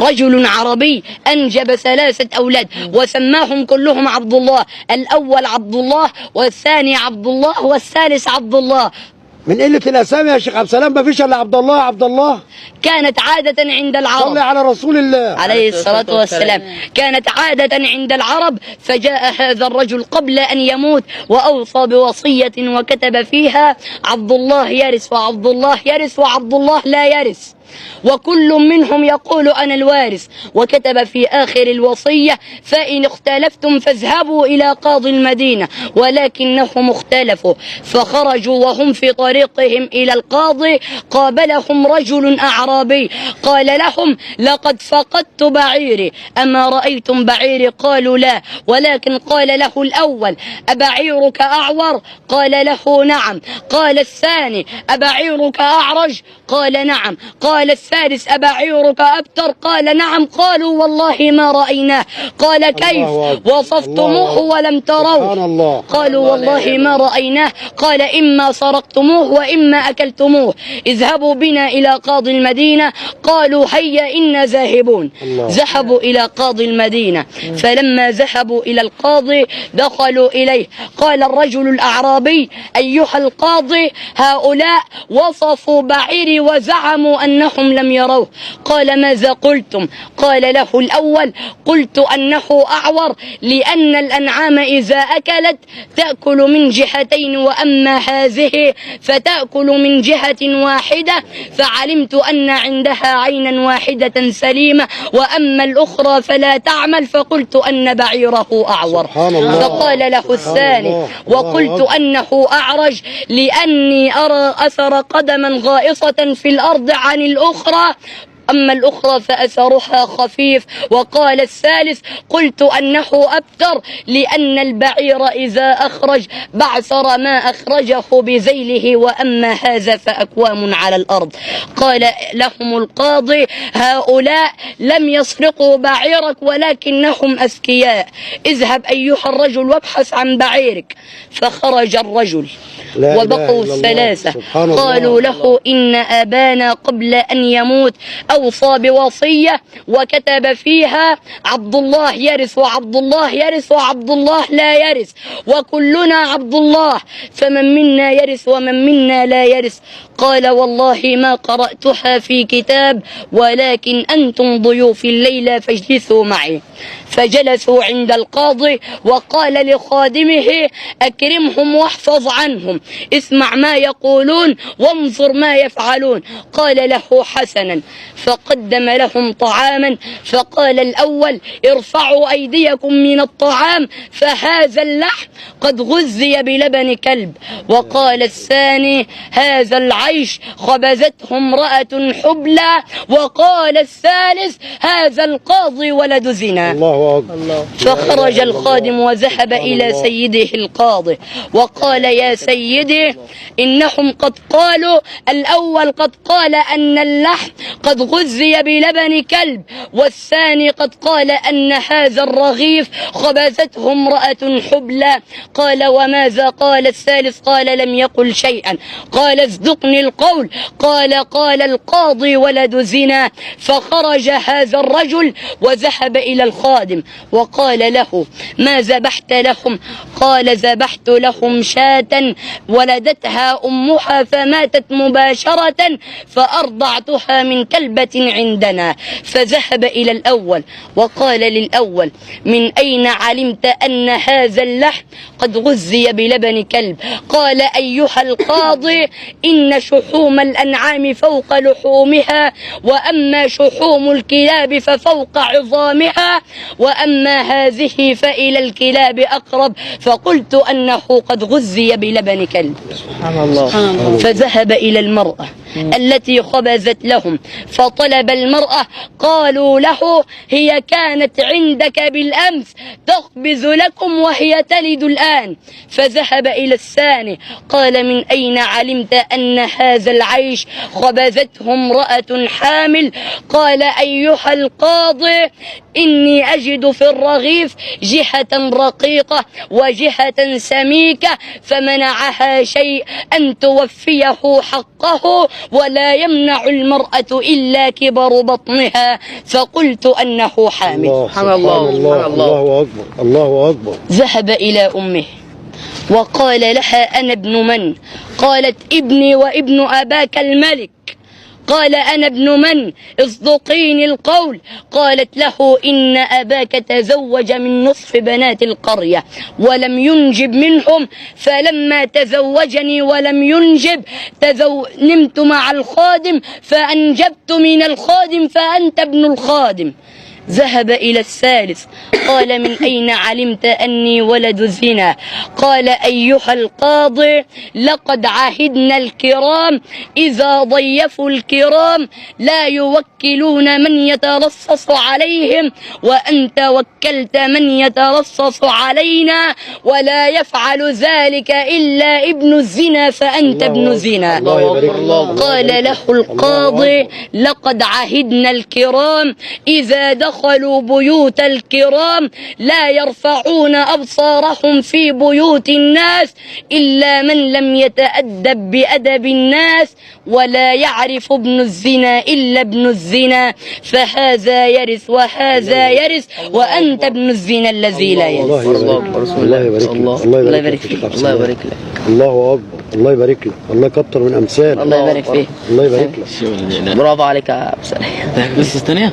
رجل عربي أنجب 3 أولاد وسماهم كلهم عبد الله، الأول عبد الله والثاني عبد الله والثالث عبد الله. من قلة الأسامي يا شيخ عبد السلام مفيش إلا عبد الله عبد الله. كانت عادة عند العرب، صلي على رسول الله عليه الصلاة والسلام، كانت عادة عند العرب. فجاء هذا الرجل قبل أن يموت وأوصى بوصية وكتب فيها عبد الله يرث وعبد الله يرث وعبد الله لا يرث، وكل منهم يقول أنا الوارث. وكتب في آخر الوصية فإن اختلفتم فاذهبوا إلى قاضي المدينة، ولكنهم اختلفوا فخرجوا وهم في طريقهم إلى القاضي قابلهم رجل أعرابي قال لهم لقد فقدت بعيري أما رأيتم بعيري؟ قالوا لا، ولكن قال له الأول أبعيرك أعور؟ قال له نعم. قال الثاني أبعيرك أعرج؟ قال نعم. قال الثالث أبعيرك أبتر؟ قال نعم. قالوا والله ما رأيناه. قال كيف وصفتموه ولم تروه؟ قالوا والله ما رأيناه. قال إما سرقتموه وإما أكلتموه، اذهبوا بنا إلى قاضي المدينة. قالوا هيا إنا ذاهبون. ذهبوا إلى قاضي المدينة، فلما ذهبوا إلى القاضي دخلوا إليه. قال الرجل الأعرابي أيها القاضي هؤلاء وصفوا بعيري وزعموا أنهم لم يروه. قال ماذا قلتم؟ قال له الأول قلت أنه أعور لأن الأنعام إذا أكلت تأكل من جهتين، وأما هذه فتأكل من جهة واحدة، فعلمت أن عندها عينا واحدة سليمة وأما الأخرى فلا تعمل، فقلت أن بعيره أعور. فقال له الثاني وقلت أنه أعرج لأني أرى أثر قدما غائصة في الأرض عن الأخرى، أما الأخرى فأثرها خفيف. وقال الثالث قلت أنه أبتر لأن البعير إذا أخرج بعثر ما أخرجه بذيله، وأما هذا فأكوام على الأرض. قال لهم القاضي هؤلاء لم يسرقوا بعيرك ولكنهم أذكياء، اذهب أيها الرجل وابحث عن بعيرك. فخرج الرجل وبقوا 3 قالوا له إن أبانا قبل أن يموت أوصى بوصية وكتب فيها عبد الله يرث وعبد الله يرث وعبد الله لا يرث، وكلنا عبد الله، فمن منا يرث ومن منا لا يرث. قال والله ما قرأتها في كتاب، ولكن أنتم ضيوف الليلة فاجلسوا معي. فجلسوا عند القاضي وقال لخادمه أكرمهم واحفظ عنهم، اسمع ما يقولون وانظر ما يفعلون. قال له حسنا. فقدم لهم طعاما فقال الأول ارفعوا أيديكم من الطعام فهذا اللحم قد غذي بلبن كلب. وقال الثاني هذا العيش خبزته امرأة حبلى. وقال الثالث هذا القاضي ولد زنا. فخرج الخادم وذهب إلى سيده القاضي وقال يا سيدي إنهم قد قالوا الأول قد قال أن اللحم قد غذي بلبن كلب، والثاني قد قال أن هذا الرغيف خبزته امرأة حبلى. قال وماذا قال الثالث؟ قال لم يقل شيئا. قال اصدقني القول. قال القاضي ولد زنا. فخرج هذا الرجل وذهب إلى الخادم وقال له ما ذبحت لهم؟ قال ذبحت لهم شاة ولدتها أمها فماتت مباشرة فأرضعتها من كلبة عندنا. فذهب إلى الأول وقال للأول من أين علمت أن هذا اللحم قد غذي بلبن كلب؟ قال أيها القاضي إن شحوم الأنعام فوق لحومها، وأما شحوم الكلاب ففوق عظامها، وأما هذه فإلى الكلاب أقرب، فقلت أنه قد غذي بلبن كلب. سبحان الله. فذهب إلى المرأة التي خبزت لهم فطلب المرأة. قالوا له هي كانت عندك بالأمس تخبز لكم وهي تلد الآن. فذهب إلى الثاني قال من أين علمت أن هذا العيش خبزته امرأة حامل؟ قال أيها القاضي إني أجد في الرغيف جهة رقيقة وجهة سميكة فمنعها شيء أن توفيه حقه ولا يمنع المرأة إلا كبر بطنها فقلت أنه حامل. سبحان الله الله أكبر الله أكبر. ذهب إلى أمه وقال لها أنا ابن من؟ قالت ابني وابن أباك الملك. قال أنا ابن من؟ اصدقيني القول. قالت له إن أباك تزوج من نصف بنات القرية ولم ينجب منهم فلما تزوجني ولم ينجب نمت مع الخادم فأنجبت من الخادم فأنت ابن الخادم. ذهب إلى الثالث قال من أين علمت أني ولد زنا؟ قال أيها القاضي لقد عهدنا الكرام إذا ضيفوا الكرام لا يوكلون من يترصص عليهم وأنت وكلت من يترصص علينا ولا يفعل ذلك إلا ابن الزنا فأنت ابن الزنا. قال له القاضي لقد عهدنا الكرام إذا دخلوا بيوت الكرام لا يرفعون أبصارهم في بيوت الناس إلا من لم يتأدب بأدب الناس ولا يعرف ابن الزنا إلا ابن الزنا فهذا يرث وهذا يرث وأنت ابن الزنا الذي لا يرث. الله يبارك لك الله يبارك لك الله يبارك لك الله أكبر الله يبارك لك الله يكتر من أمثال الله يبارك فيك الله يبارك لك. برافو عليك يا أبو سلام. لسه ثانية